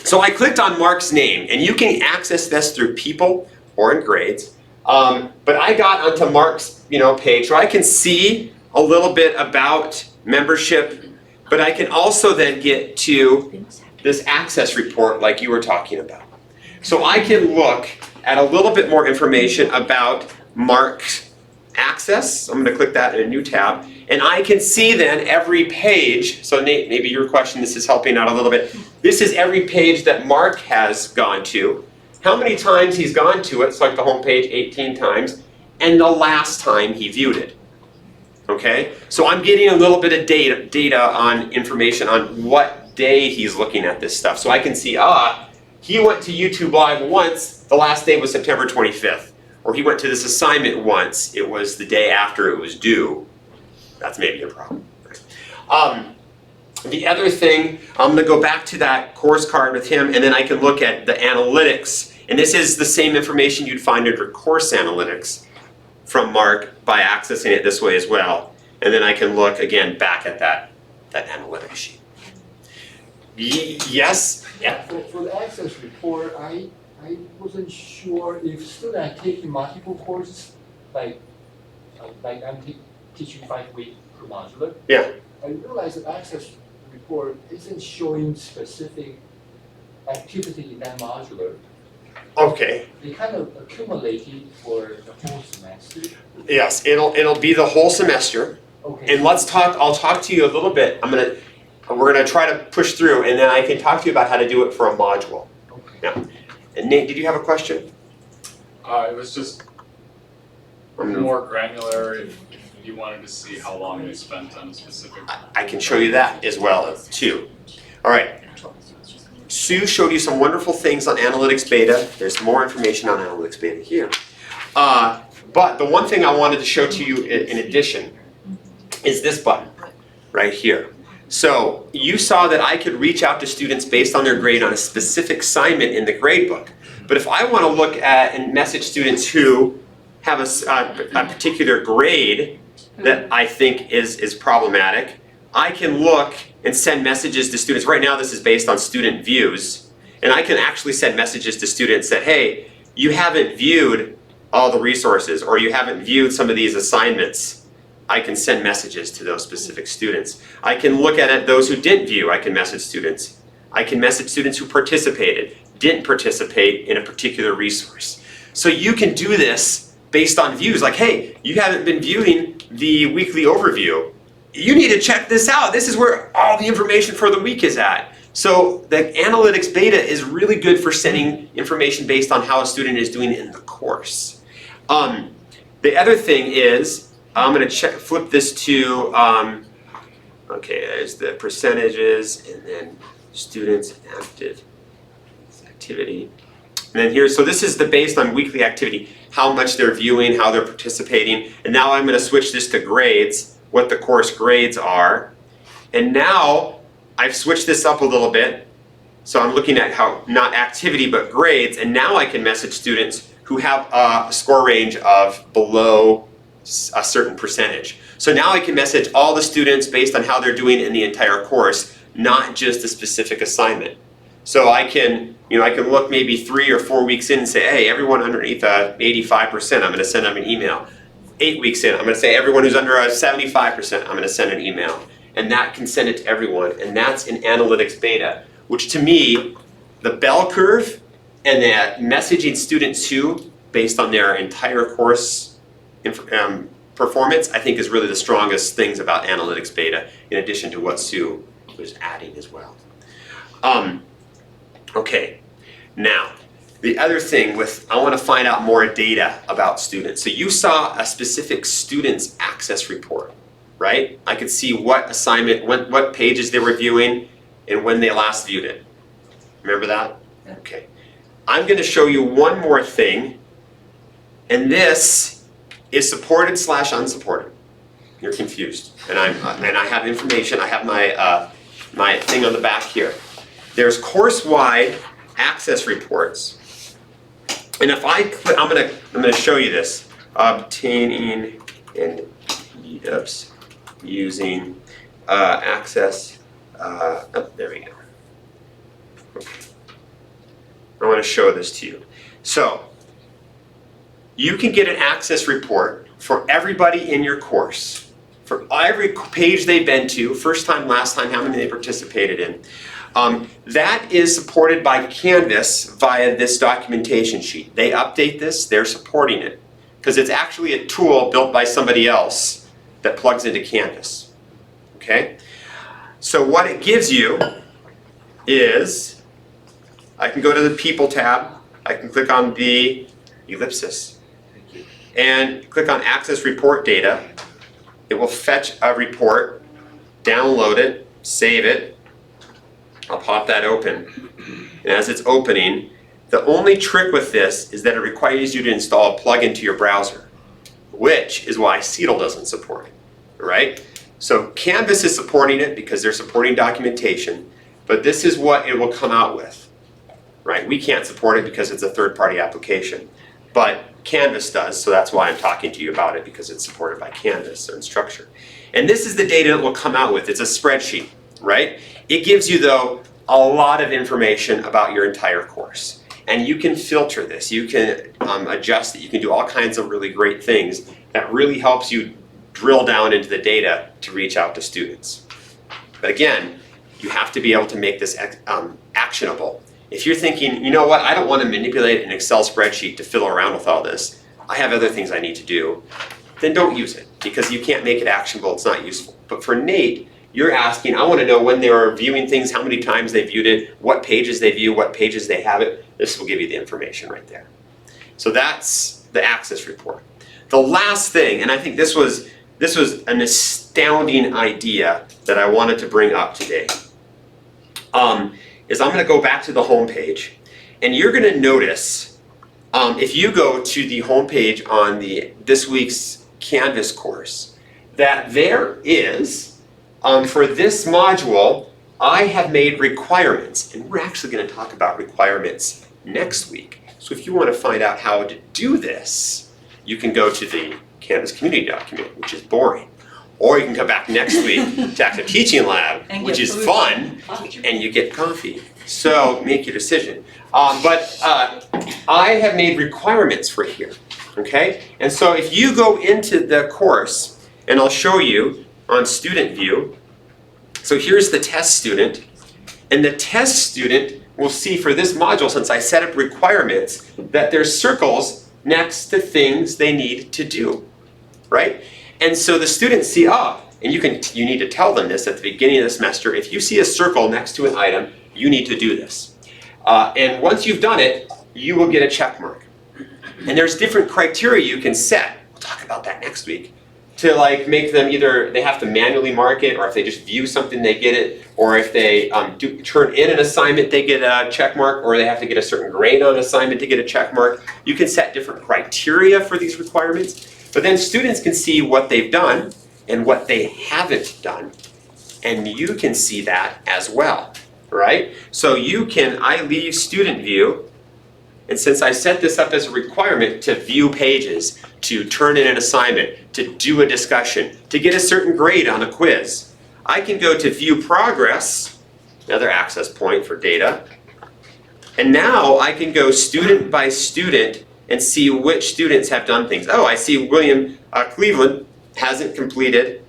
So I clicked on Mark's name, and you can access this through People or in Grades. But I got onto Mark's, page, so I can see a little bit about membership, but I can also then get to this access report like you were talking about. So I can look at a little bit more information about Mark's access. I'm going to click that in a new tab. And I can see then every page, so Nate, maybe your question, this is helping out a little bit. This is every page that Mark has gone to, how many times he's gone to it, so like the home page 18 times, and the last time he viewed it. Okay? So I'm getting a little bit of data on information on what day he's looking at this stuff. So I can see, he went to YouTube Live once, the last day was September 25th. Or he went to this assignment once, it was the day after it was due. That's maybe a problem. The other thing, I'm going to go back to that course card with him, and then I can look at the analytics. And this is the same information you'd find under course analytics from Mark by accessing it this way as well. And then I can look again back at that analytics sheet. Yes? Yeah. For the access report, I wasn't sure if students are taking multiple courses, like I'm teaching 5 weeks per modular. Yeah. I realized that access report isn't showing specific activity in that modular. Okay. They kind of accumulated for the whole semester. Yes, it'll be the whole semester. Okay. And I'll talk to you a little bit. We're gonna try to push through, and then I can talk to you about how to do it for a module. Okay. Yeah. And Nate, did you have a question? It was just more granular if you wanted to see how long they spent on a specific. I can show you that as well, too. All right. Sue showed you some wonderful things on Analytics Beta. There's more information on Analytics Beta here. But the one thing I wanted to show to you in addition is this button right here. So you saw that I could reach out to students based on their grade on a specific assignment in the gradebook. But if I want to look at and message students who have a particular grade that I think is problematic, I can look and send messages to students. Right now this is based on student views. And I can actually send messages to students that, hey, you haven't viewed all the resources, or you haven't viewed some of these assignments. I can send messages to those specific students. I can look at it, those who didn't view, I can message students. I can message students who participated, didn't participate in a particular resource. So you can do this based on views. Like, hey, you haven't been viewing the weekly overview. You need to check this out. This is where all the information for the week is at. So the analytics beta is really good for sending information based on how a student is doing in the course. The other thing is, I'm going to flip this to, okay, there's the percentages, and then students activity. And then here, so this is the based on weekly activity, how much they're viewing, how they're participating. And now I'm going to switch this to grades, what the course grades are. And now I've switched this up a little bit. So I'm looking at how, not activity, but grades. And now I can message students who have a score range of below a certain percentage. So now I can message all the students based on how they're doing in the entire course, not just a specific assignment. So I can, I can look maybe 3 or 4 weeks in and say, hey, everyone underneath 85%, I'm going to send them an email. 8 weeks in, I'm going to say everyone who's under 75%, I'm going to send an email. And that can send it to everyone. And that's in analytics beta, which to me, the bell curve and that messaging students to based on their entire course performance, I think is really the strongest things about analytics beta, in addition to what Sue was adding as well. Okay, now, the other thing with, I want to find out more data about students. So you saw a specific student's access report, right? I could see what assignment, what pages they were viewing, and when they last viewed it. Remember that? Okay. I'm going to show you one more thing, and this is supported / unsupported. You're confused, and I have information. I have my thing on the back here. There's course-wide access reports, and if I click, I'm gonna show you this. Obtaining and meetups using access. Oh, there we go. Okay. I want to show this to you. So you can get an access report for everybody in your course, for every page they've been to, first time, last time, how many they participated in. That is supported by Canvas via this documentation sheet. They update this, they're supporting it, because it's actually a tool built by somebody else that plugs into Canvas. Okay? So what it gives you is, I can go to the People tab, I can click on the ellipsis, and click on Access Report Data. It will fetch a report, download it, save it. I'll pop that open. And as it's opening, the only trick with this is that it requires you to install a plugin to your browser, which is why CETL doesn't support it, right? So Canvas is supporting it because they're supporting documentation, but this is what it will come out with, right? We can't support it because it's a third-party application, but Canvas does, so that's why I'm talking to you about it, because it's supported by Canvas or Instructure. And this is the data it will come out with. It's a spreadsheet, right? It gives you, though, a lot of information about your entire course. And you can filter this, you can adjust it, you can do all kinds of really great things that really helps you drill down into the data to reach out to students. But again, you have to be able to make this actionable. If you're thinking, you know what, I don't want to manipulate an Excel spreadsheet to fiddle around with all this, I have other things I need to do, then don't use it, because you can't make it actionable, it's not useful. But for Nate, you're asking, I want to know when they are viewing things, how many times they viewed it, what pages they view, what pages they have it. This will give you the information right there. So that's the access report. The last thing, and I think this was an astounding idea that I wanted to bring up today, is I'm going to go back to the home page, and you're going to notice, if you go to the home page on this week's Canvas course, that there is, for this module, I have made requirements, and we're actually going to talk about requirements next week. So if you want to find out how to do this, you can go to the Canvas community document, which is boring. Or you can come back next week to Active Teaching Lab, And which get is food. fun, and you get coffee. So make your decision. But I have made requirements for here, okay? And so if you go into the course, and I'll show you on student view, so here's the test student, and the test student will see for this module, since I set up requirements, that there's circles next to things they need to do, right? And so the students see, and you need to tell them this at the beginning of the semester, if you see a circle next to an item, you need to do this. And once you've done it, you will get a check mark. And there's different criteria you can set, we'll talk about that next week, to like make them either, they have to manually mark it, or if they just view something, they get it, or if they turn in an assignment, they get a check mark, or they have to get a certain grade on an assignment to get a check mark. You can set different criteria for these requirements, but then students can see what they've done and what they haven't done, and you can see that as well, right? So I leave student view, and since I set this up as a requirement to view pages, to turn in an assignment, to do a discussion, to get a certain grade on a quiz, I can go to view progress, another access point for data, and now I can go student by student and see which students have done things. Oh, I see William Cleveland hasn't completed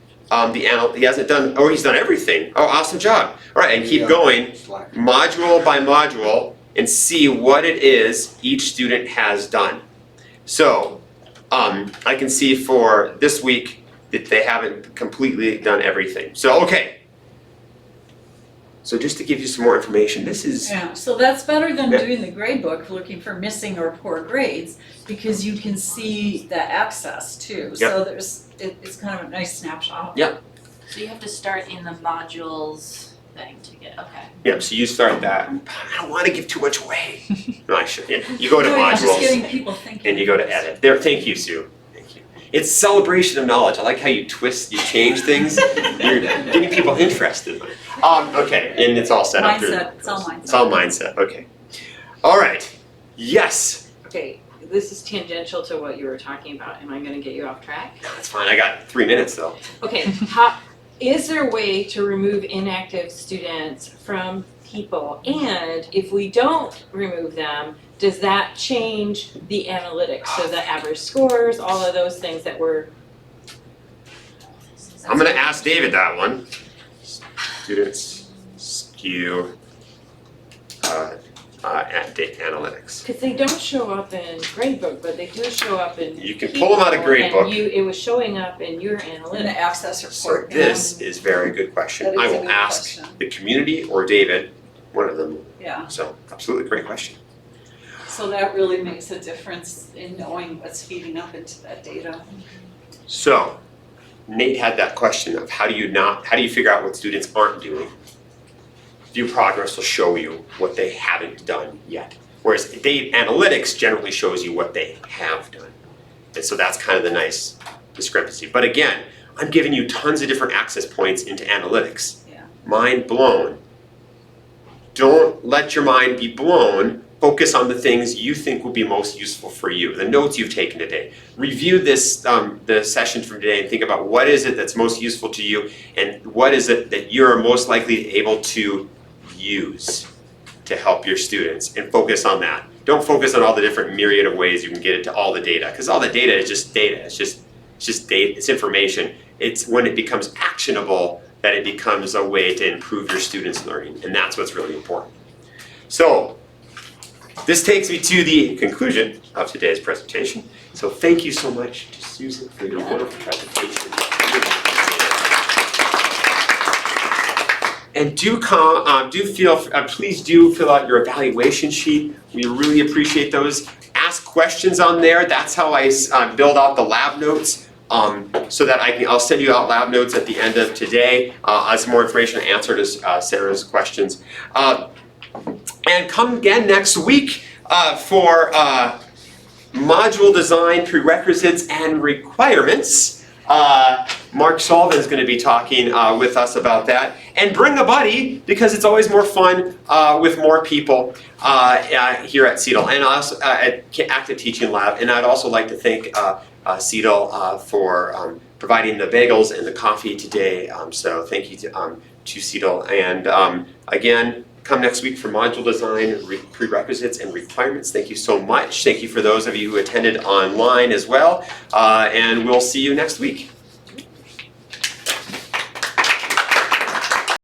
he hasn't done, he's done everything. Oh, awesome job. All right, and keep going module by module and see what it is each student has done. So I can see for this week that they haven't completely done everything. So, okay. So just to give you some more information, this is, Yeah, so that's better than Yeah. doing the grade book, looking for missing or poor grades, because you can see the access too. So it's kind of a nice snapshot. So you have to start in the modules thing to get, okay. yeah, so you start that. I don't want to give too much away. No, I should. Yeah. You go to No, you're just modules getting people thinking. and you go to edit. There, thank you, Sue. Thank you. It's celebration of knowledge. I like how you change things. You're getting people interested. Okay, and it's all set up. Mindset, it's all mindset. It's all mindset, okay. All right, yes. Okay, this is tangential to what you were talking about. Am I gonna get you off track? That's fine, I got 3 minutes though. Okay, is there a way to remove inactive students from people? And if we don't remove them, does that change the analytics? So the average scores, all of those things that were. I'm gonna ask David that one. Students skew at data analytics. Because they don't show up in gradebook, but they do show up in. You can pull them out of people, gradebook. And it was showing up in your In the analytics. access So report. this is very good question. That is I a will good ask question. the community or David, one of them. Yeah, So absolutely great question. so that really makes a difference in knowing what's feeding up into that data. So Nate had that question of how do you figure out what students aren't doing? View progress will show you what they haven't done yet. Whereas data analytics generally shows you what they have done. And so that's kind of the nice discrepancy. But again, I'm giving you tons of different access points into analytics. Yeah. Mind blown. Don't let your mind be blown. Focus on the things you think will be most useful for you, the notes you've taken today. Review this, the session from today and think about what is it that's most useful to you and what is it that you're most likely able to use to help your students, and focus on that. Don't focus on all the different myriad of ways you can get it to all the data, because all the data is just data. It's just data, it's information. It's when it becomes actionable that it becomes a way to improve your students' learning, and that's what's really important. So, this takes me to the conclusion of today's presentation. So thank you so much to Susan for your wonderful presentation. And please do fill out your evaluation sheet. We really appreciate those. Ask questions on there. That's how I build out the lab notes. So that I'll send you out lab notes at the end of today. Some more information to answer to Sarah's questions. And come again next week for module design, prerequisites, and requirements. Mark Sullivan is going to be talking with us about that. And bring a buddy, because it's always more fun with more people here at CETL and also at Active Teaching Lab. And I'd also like to thank CETL for providing the bagels and the coffee today. So thank you to CETL. And again, come next week for module design, prerequisites, and requirements. Thank you so much. Thank you for those of you who attended online as well. And we'll see you next week.